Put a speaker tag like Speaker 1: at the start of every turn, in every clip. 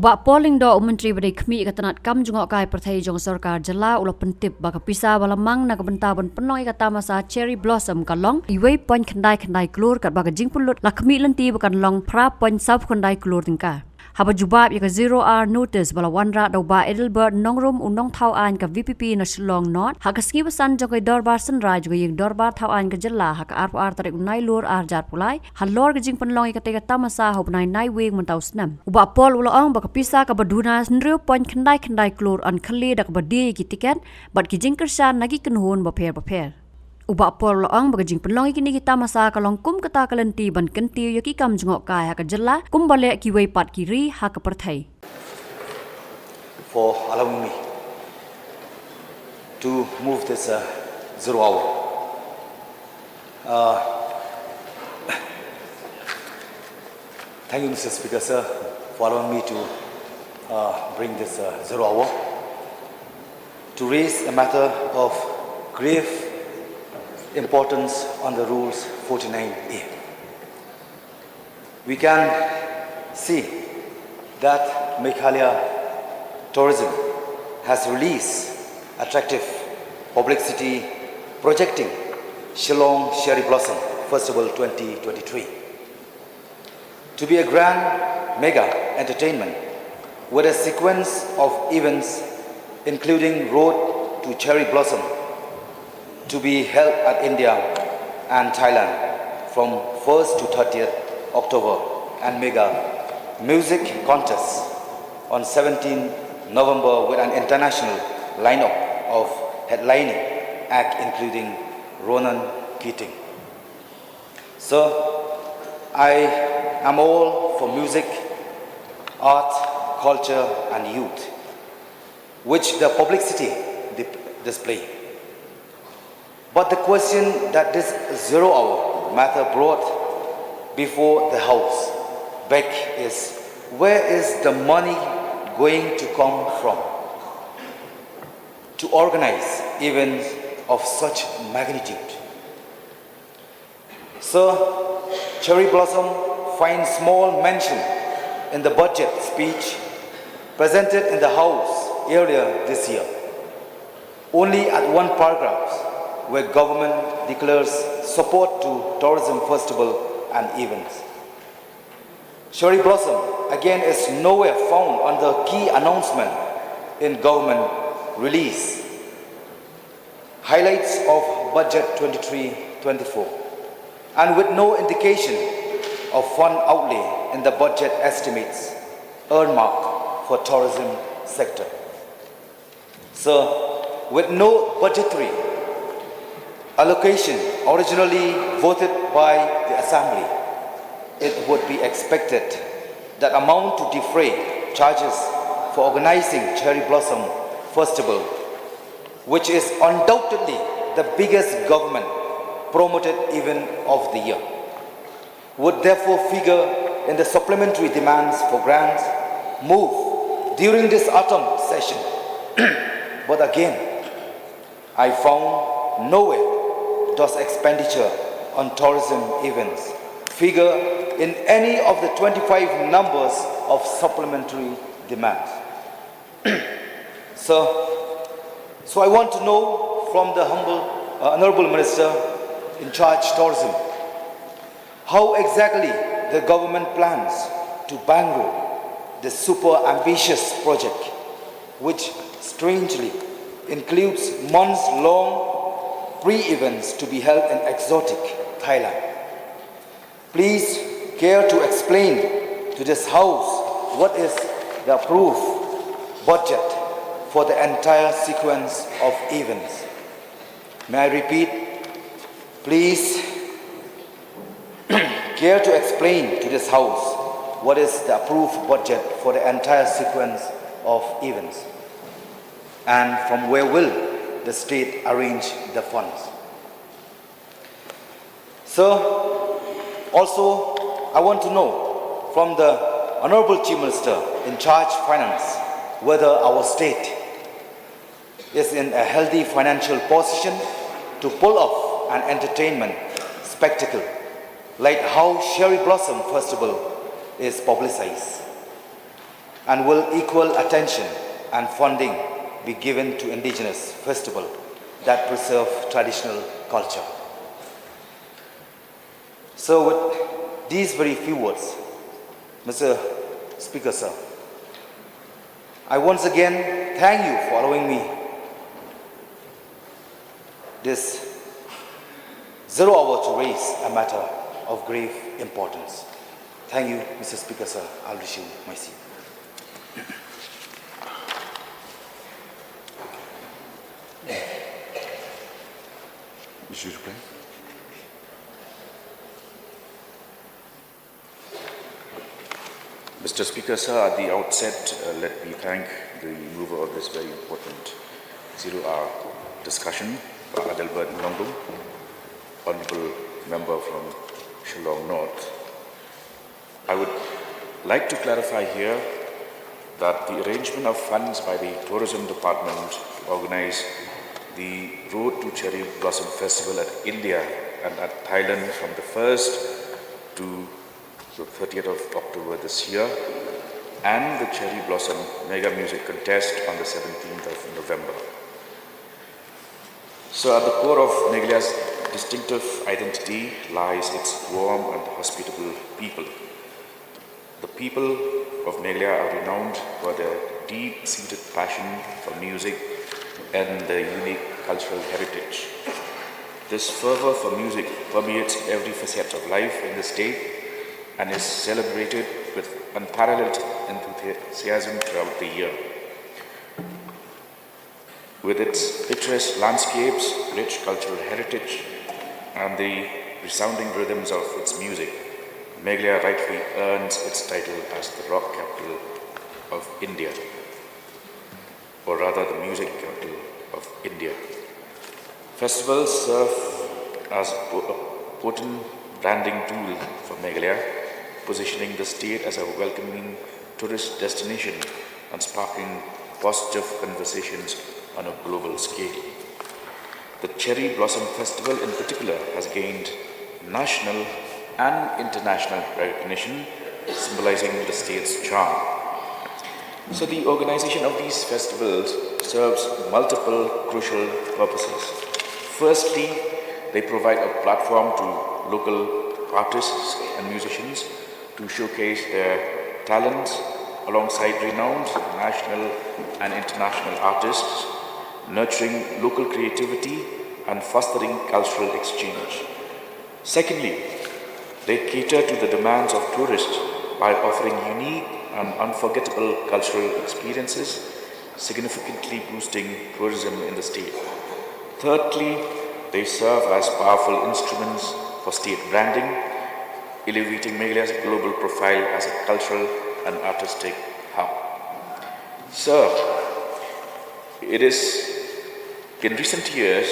Speaker 1: Ubak polling do Menteri Badai Khmih katanat kam jungok kai perthai jong sarkar jala ulo pentip baka pisa bala mang na bynta bon penoi kata masa cherry blossom kalong iwei pon khandai klur kat baka jingpynlut la Khmih lynti bakan long pra pon sab khandai klur tingka. Haba jubab yaka 0 hour notice bala wanra do ba Edelbert nongrum unong thau an ka VPP na Shillong Not haka ski basan jokai dorbar sunraj go yeng dorbar thau an ka jalla haka ar tarik unai lur ar jat pulai halor ka jingpynlong ikate ka tamasa hobnai nai weng mentau snam uba pol ulo ong baka pisa ka baduna nriu pon khandai klur an khali dak badi ki tiket bat ki jingkersan nagi kenhun ba pher Uba pol loang baga jingpynlong ikini kita masa kalong kum kata kalenti ban kenti yaki kam jungok kai haka jalla kum bale ki wei pat kiri haka perthai.
Speaker 2: For allowing me to move this 0 hour. Thank you, Mr. Speaker, sir, for allowing me to bring this 0 hour to raise a matter of grave importance on the rules 49A. We can see that Meghalaya tourism has released attractive publicity projecting Shillong Cherry Blossom Festival 2023 to be a grand mega entertainment with a sequence of events including Road to Cherry Blossom to be held at India and Thailand from 1st to 30th October and mega music contest on 17 November with an international lineup of headlining act including Ronan Keating. So I am all for music, art, culture and youth, which the publicity display. But the question that this 0 hour matter brought before the House back is, where is the money going to come from to organize events of such magnitude? So, Cherry Blossom finds small mention in the budget speech presented in the House earlier this year, only at one paragraph where government declares support to tourism festival and events. Cherry Blossom again is nowhere found on the key announcement in government release. Highlights of budget 23-24 and with no indication of fund outlay in the budget estimates earmarked for tourism sector. So with no budgetary allocation originally voted by the Assembly, it would be expected that amount to defray charges for organizing Cherry Blossom Festival, which is undoubtedly the biggest government promoted event of the year, would therefore figure in the supplementary demands for grants move during this autumn session. But again, I found nowhere does expenditure on tourism events figure in any of the 25 numbers of supplementary demands. So I want to know from the Honorable Minister in charge tourism, how exactly the government plans to bankroll this super ambitious project, which strangely includes months-long pre-events to be held in exotic Thailand. Please care to explain to this House what is the approved budget for the entire sequence of events. May I repeat, please care to explain to this House what is the approved budget for the entire sequence of events and from where will the state arrange the funds. So, also I want to know from the Honorable Chief Minister in charge finance whether our state is in a healthy financial position to pull off an entertainment spectacle like how Cherry Blossom Festival is publicized. And will equal attention and funding be given to indigenous festivals that preserve traditional culture? So with these very few words, Mr. Speaker, sir, I once again thank you for allowing me this 0 hour to raise a matter of grave importance. Thank you, Mr. Speaker, sir. I'll resume my seat.
Speaker 3: Mr. Speaker, sir, at the outset, let me thank the mover of this very important 0-hour discussion, Adelbert Nongdum, Honorable Member from Shillong North. I would like to clarify here that the arrangement of funds by the Tourism Department to organize the Road to Cherry Blossom Festival at India and at Thailand from the 1st to the 30th of October this year, and the Cherry Blossom Mega Music Contest on the 17th of November. So at the core of Meghalaya's distinctive identity lies its warm and hospitable people. The people of Meghalaya are renowned for their deep-seated passion for music and their unique cultural heritage. This fervor for music permeates every facet of life in the state and is celebrated with unparalleled enthusiasm throughout the year. With its picturesque landscapes, rich cultural heritage, and the resounding rhythms of its music, Meghalaya rightfully earns its title as the rock capital of India, or rather the music capital of India. Festivals serve as a potent branding tool for Meghalaya, positioning the state as a welcoming tourist destination and sparking positive conversations on a global scale. The Cherry Blossom Festival in particular has gained national and international recognition, symbolizing the state's charm. So the organization of these festivals serves multiple crucial purposes. Firstly, they provide a platform to local artists and musicians to showcase their talents alongside renowned national and international artists, nurturing local creativity and fostering cultural exchange. Secondly, they cater to the demands of tourists by offering unique and unforgettable cultural experiences, significantly boosting tourism in the state. Thirdly, they serve as powerful instruments for state branding, elevating Meghalaya's global profile as a cultural and artistic hub. Sir, it is in recent years,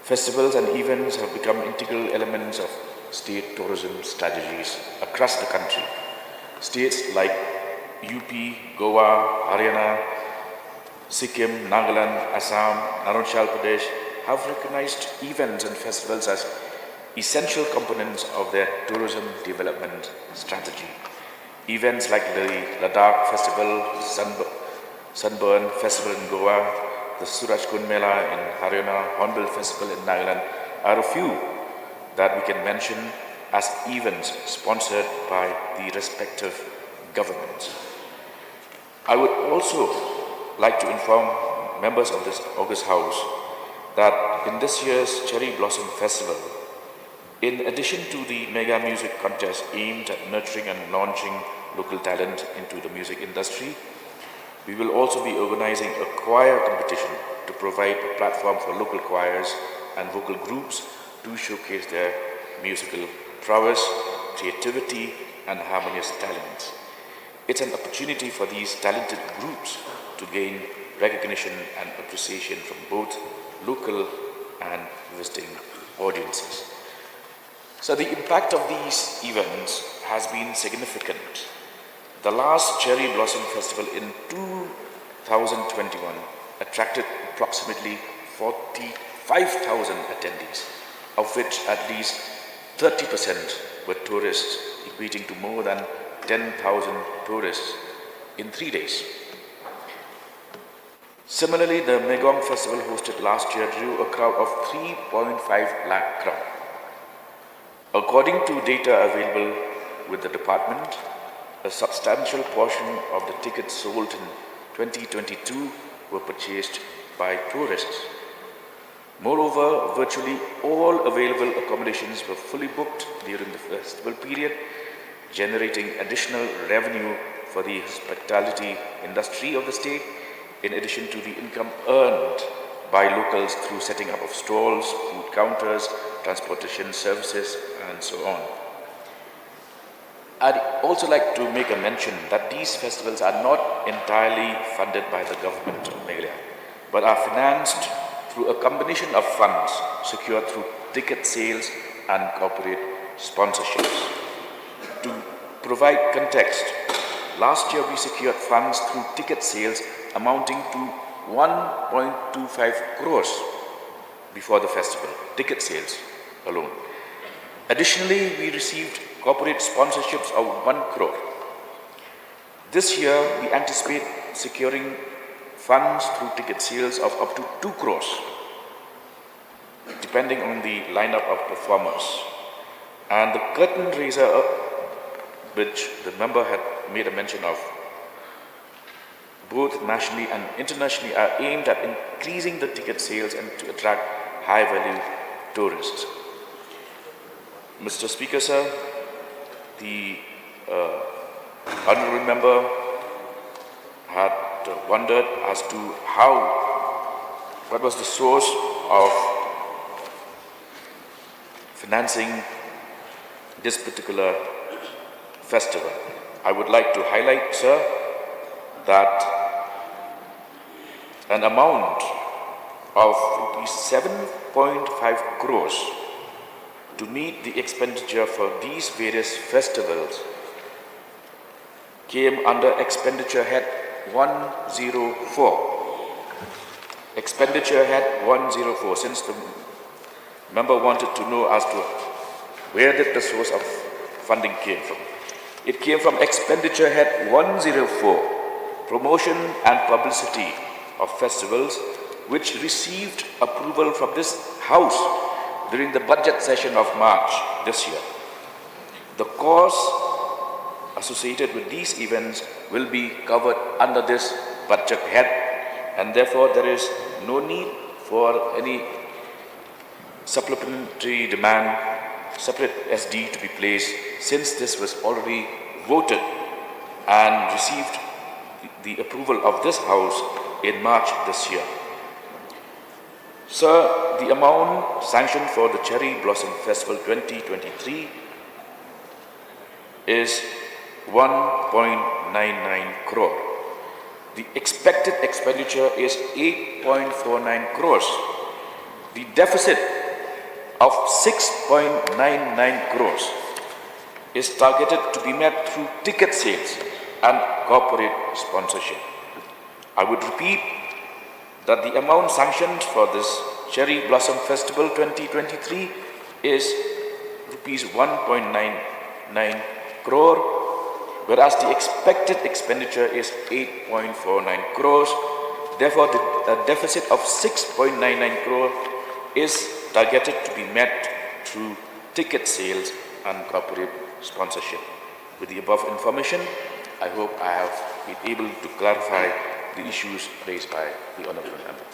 Speaker 3: festivals and events have become integral elements of state tourism strategies across the country. States like UP, Goa, Haryana, Sikkim, Nagaland, Assam, Arunachal Pradesh have recognized events and festivals as essential components of their tourism development strategy. Events like the Ladakh Festival, Sunburn Festival in Goa, the Shillong Mail in Haryana, Hornbill Festival in Nagaland are a few that we can mention as events sponsored by the respective governments. I would also like to inform members of this August House that in this year's Cherry Blossom Festival, in addition to the mega music contest aimed at nurturing and launching local talent into the music industry, we will also be organizing a choir competition to provide a platform for local choirs and vocal groups to showcase their musical prowess, creativity, and harmonious talents. It's an opportunity for these talented groups to gain recognition and appreciation from both local and visiting audiences. So the impact of these events has been significant. The last Cherry Blossom Festival in 2021 attracted approximately 45,000 attendees, of which at least 30% were tourists, equating to more than 10,000 tourists in 3 days. Similarly, the Megong Festival hosted last year drew a crowd of 3.5 lakh crowd. According to data available with the department, a substantial portion of the tickets sold in 2022 were purchased by tourists. Moreover, virtually all available accommodations were fully booked during the festival period, generating additional revenue for the hospitality industry of the state, in addition to the income earned by locals through setting up of stalls, food counters, transportation services, and so on. I'd also like to make a mention that these festivals are not entirely funded by the government of Meghalaya, but are financed through a combination of funds secured through ticket sales and corporate sponsorships. To provide context, last year we secured funds through ticket sales amounting to 1.25 crores before the festival, ticket sales alone. Additionally, we received corporate sponsorships of 1 crore. This year, we anticipate securing funds through ticket sales of up to 2 crores, depending on the lineup of performers. And the curtain raiser, which the member had made a mention of, both nationally and internationally, are aimed at increasing the ticket sales and to attract high-value tourists. Mr. Speaker, sir, the honourable member had wondered as to what was the source of financing this particular festival. I would like to highlight, sir, that an amount of 7.5 crores to meet the expenditure for these various festivals came under expenditure head 104. Expenditure head 104, since the member wanted to know as to where did the source of funding came from. It came from expenditure head 104, promotion and publicity of festivals, which received approval from this House during the budget session of March this year. The costs associated with these events will be covered under this budget head, and therefore there is no need for any supplementary demand, separate SD to be placed, since this was already voted and received the approval of this House in March this year. Sir, the amount sanctioned for the Cherry Blossom Festival 2023 is 1.99 crore. The expected expenditure is 8.49 crores. The deficit of 6.99 crores is targeted to be met through ticket sales and corporate sponsorship. I would repeat that the amount sanctioned for this Cherry Blossom Festival 2023 is rupees 1.99 crore, whereas the expected expenditure is 8.49 crores. Therefore, the deficit of 6.99 crore is targeted to be met through ticket sales and corporate sponsorship. With the above information, I hope I have been able to clarify the issues raised by the Honourable Member.